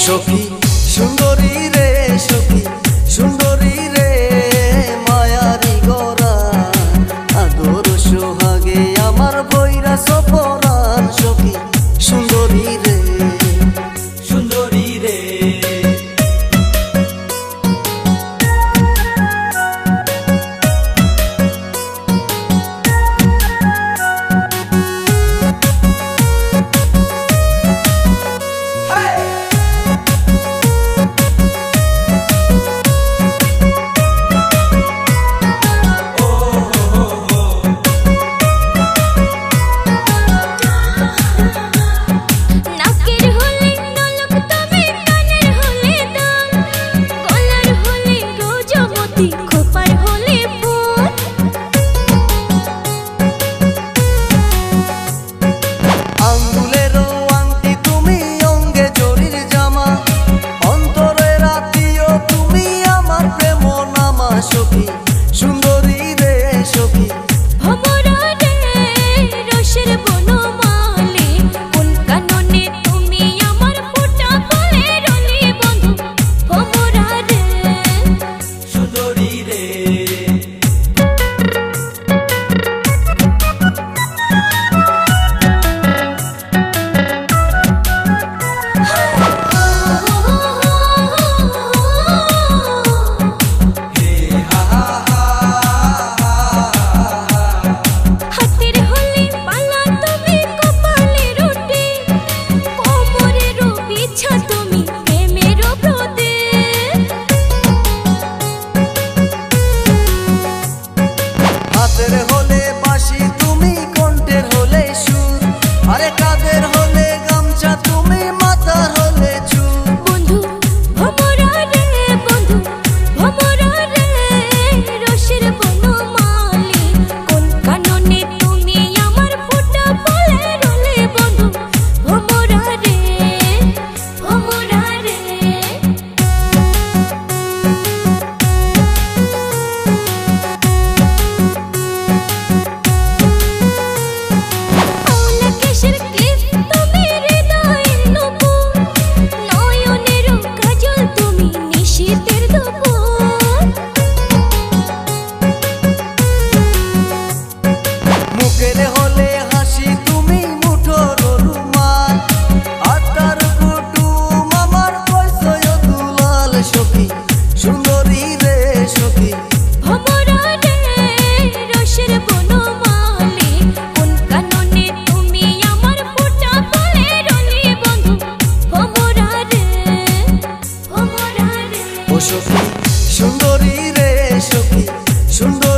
সখী সুন্দরী রে, সখী সুন্দরী রে, মায়ারি গোরা আদর সোহাগে আমার বৈরা সপরান। সখী সুন্দরী রে, সুন্দরী রে, হলে বাঁশি তুমি, কণ্ঠের হলে সুর, আরে কাঁধের হলে গামছা তুমি, মাথার হলে চুল। বন্ধু ভমরা রে, বন্ধু ভমরা রে, রসের বনমালী কোন কাননে তুমি আমার ফোঁটা ফলের হলে। বন্ধু ভমরা রে, ভমরা রে, সুন্দরী রে, সখী সুন্দরী।